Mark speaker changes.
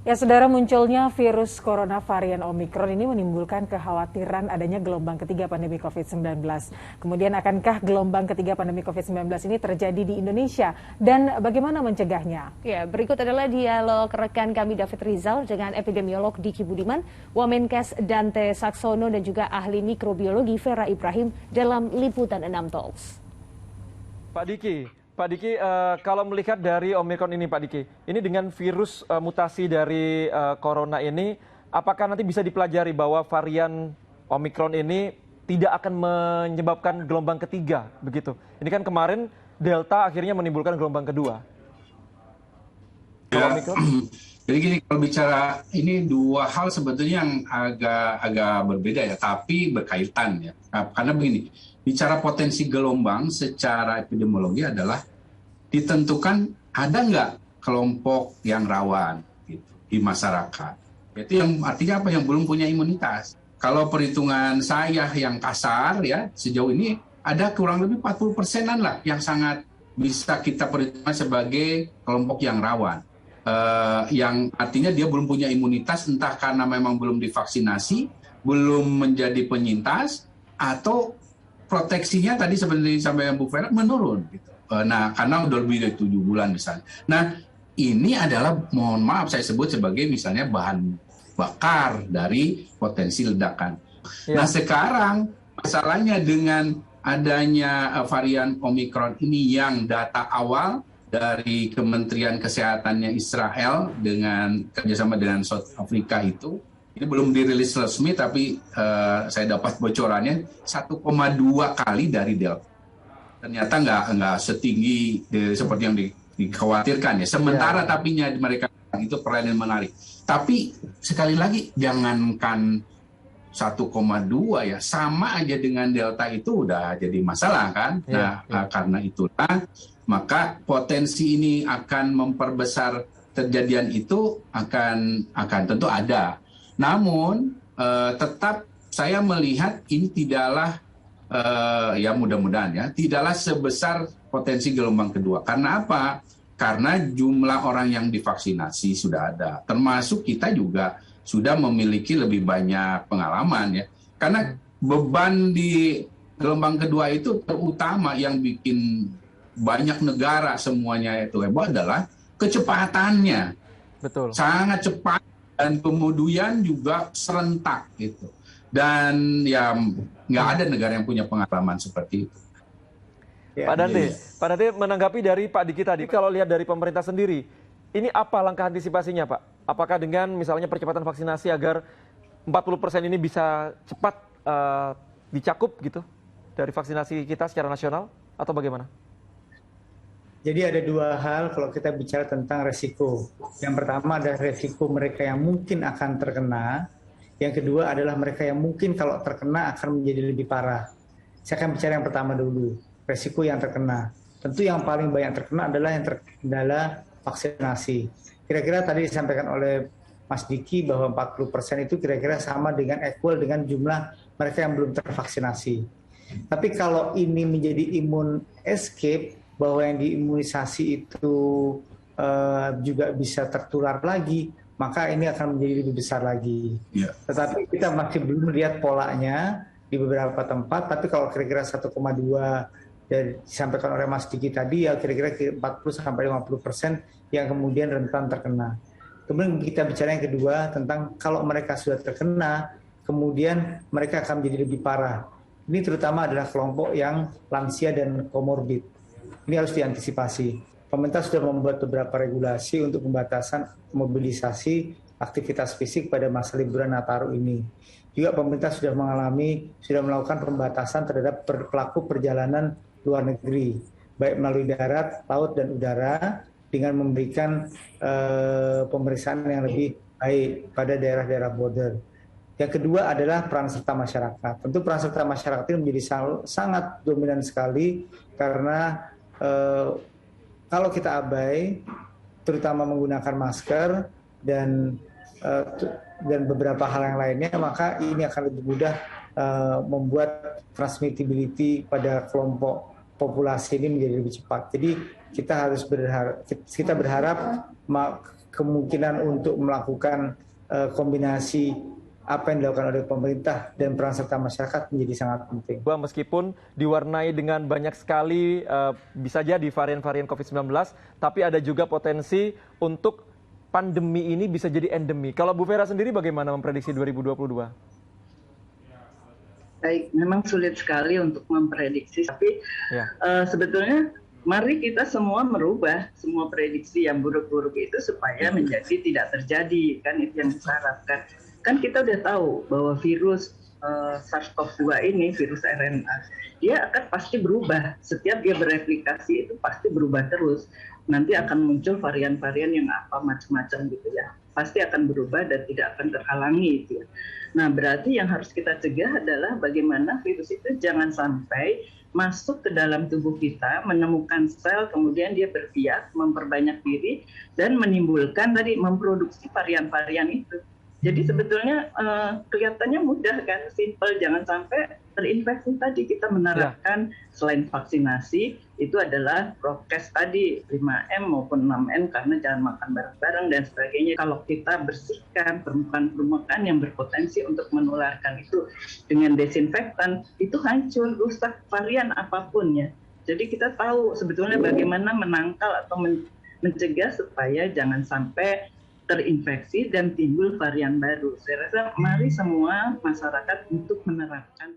Speaker 1: Ya, saudara, munculnya virus corona varian Omikron ini menimbulkan kekhawatiran adanya gelombang ketiga pandemi COVID-19. Kemudian, akankah gelombang ketiga pandemi COVID-19 ini terjadi di Indonesia dan bagaimana mencegahnya?
Speaker 2: Ya, berikut adalah dialog rekan kami David Rizal dengan epidemiolog Diki Budiman, Wamenkes Dante Saxono, dan juga ahli mikrobiologi Vera Ibrahim dalam Liputan 6 Talks.
Speaker 3: Pak Diki, kalau melihat dari Omikron ini, Pak Diki, ini dengan virus mutasi dari corona ini, apakah nanti bisa dipelajari bahwa varian Omikron ini tidak akan menyebabkan gelombang ketiga, begitu? Ini kan kemarin Delta akhirnya menimbulkan gelombang kedua.
Speaker 4: Ya, jadi gini, kalau bicara ini dua hal sebetulnya yang agak berbeda ya, tapi berkaitan ya. Karena begini, bicara potensi gelombang secara epidemiologi adalah ditentukan ada nggak kelompok yang rawan gitu, di masyarakat. Itu yang artinya apa? Yang belum punya imunitas. Kalau perhitungan saya yang kasar ya, sejauh ini ada kurang lebih 40%-an lah yang sangat bisa kita perhitungkan sebagai kelompok yang rawan. Yang artinya dia belum punya imunitas, entah karena memang belum divaksinasi, belum menjadi penyintas, atau proteksinya tadi seperti disampaikan Bu Vera menurun gitu. Nah, karena udah lebih dari 7 bulan misalnya. Nah, ini adalah, mohon maaf saya sebut sebagai misalnya bahan bakar dari potensi ledakan. Ya. Nah, sekarang masalahnya dengan adanya varian Omikron ini yang data awal dari Kementerian Kesehatannya Israel dengan kerjasama dengan South Africa itu, ini belum dirilis resmi tapi saya dapat bocorannya 1,2 kali dari Delta. Ternyata nggak setinggi seperti yang dikhawatirkan ya. Sementara tapinya mereka itu perlahan menarik. Tapi sekali lagi jangankan 1,2 ya, sama aja dengan Delta itu udah jadi masalah kan. Karena itulah maka potensi ini akan memperbesar kejadian itu akan tentu ada. Namun tetap saya melihat ini tidaklah ya mudah-mudahan ya tidaklah sebesar potensi gelombang kedua. Karena apa? Karena jumlah orang yang divaksinasi sudah ada. Termasuk kita juga sudah memiliki lebih banyak pengalaman ya. Karena beban di gelombang kedua itu terutama yang bikin banyak negara semuanya itu heboh adalah kecepatannya. Betul. Sangat cepat dan kemudian juga serentak gitu. Dan ya nggak ada negara yang punya pengalaman seperti itu.
Speaker 3: Ya, Pak Dante menanggapi dari Pak Diki tadi, kalau lihat dari pemerintah sendiri, ini apa langkah antisipasinya Pak? Apakah dengan misalnya percepatan vaksinasi agar 40% ini bisa cepat dicakup gitu dari vaksinasi kita secara nasional atau bagaimana?
Speaker 5: Jadi ada dua hal kalau kita bicara tentang resiko. Yang pertama adalah resiko mereka yang mungkin akan terkena. Yang kedua adalah mereka yang mungkin kalau terkena akan menjadi lebih parah. Saya akan bicara yang pertama dulu, resiko yang terkena. Tentu yang paling banyak terkena adalah yang terkendala vaksinasi. Kira-kira tadi disampaikan oleh Mas Diki bahwa 40% itu kira-kira sama dengan equal dengan jumlah mereka yang belum tervaksinasi. Tapi kalau ini menjadi imun escape, bahwa yang diimunisasi itu juga bisa tertular lagi, maka ini akan menjadi lebih besar lagi. Yeah. Tetapi kita masih belum melihat polanya di beberapa tempat, tapi kalau kira-kira 1,2 dan disampaikan oleh Mas Diki tadi, ya kira-kira 40-50% yang kemudian rentan terkena. Kemudian kita bicara yang kedua tentang kalau mereka sudah terkena, kemudian mereka akan menjadi lebih parah. Ini terutama adalah kelompok yang lansia dan komorbid. Ini harus diantisipasi. Pemerintah sudah membuat beberapa regulasi untuk pembatasan mobilisasi aktivitas fisik pada masa liburan Nataru ini. Juga pemerintah sudah melakukan pembatasan terhadap pelaku perjalanan luar negeri, baik melalui darat, laut, dan udara, dengan memberikan pemeriksaan yang lebih baik pada daerah-daerah border. Yang kedua adalah peran serta masyarakat. Tentu peran serta masyarakat ini menjadi sangat dominan sekali karena kalau kita abai, terutama menggunakan masker dan beberapa hal yang lainnya, maka ini akan lebih mudah membuat transmissibility pada kelompok populasi ini menjadi lebih cepat. Jadi kita harus berharap kemungkinan untuk melakukan kombinasi apa yang dilakukan oleh pemerintah dan peran serta masyarakat menjadi sangat penting.
Speaker 3: Meskipun diwarnai dengan banyak sekali bisa jadi varian-varian COVID-19, tapi ada juga potensi untuk pandemi ini bisa jadi endemi. Kalau Bu Vera sendiri bagaimana memprediksi 2022?
Speaker 6: Baik, memang sulit sekali untuk memprediksi, tapi sebetulnya mari kita semua merubah semua prediksi yang buruk-buruk itu supaya menjadi tidak terjadi, kan itu yang kita harapkan. Kan kita udah tahu bahwa virus SARS-CoV-2 ini, virus RNA, dia akan pasti berubah. Setiap dia bereplikasi itu pasti berubah terus. Nanti akan muncul varian-varian yang apa macam-macam gitu ya. Pasti akan berubah dan tidak akan terhalangi gitu ya. Nah, berarti yang harus kita cegah adalah bagaimana virus itu jangan sampai masuk ke dalam tubuh kita, menemukan sel, kemudian dia berbiak, memperbanyak diri, dan menimbulkan tadi, memproduksi varian-varian itu. Jadi sebetulnya kelihatannya mudah kan, simple, jangan sampai terinfeksi tadi. Kita menerapkan selain vaksinasi, itu adalah prokes tadi, 5M maupun 6M, karena jangan makan bareng-bareng dan sebagainya. Kalau kita bersihkan permukaan-permukaan yang berpotensi untuk menularkan itu dengan desinfektan, itu hancur, rusak varian apapun ya. Jadi kita tahu sebetulnya bagaimana menangkal atau mencegah supaya jangan sampai terinfeksi dan timbul varian baru. Saya rasa mari semua masyarakat untuk menerapkan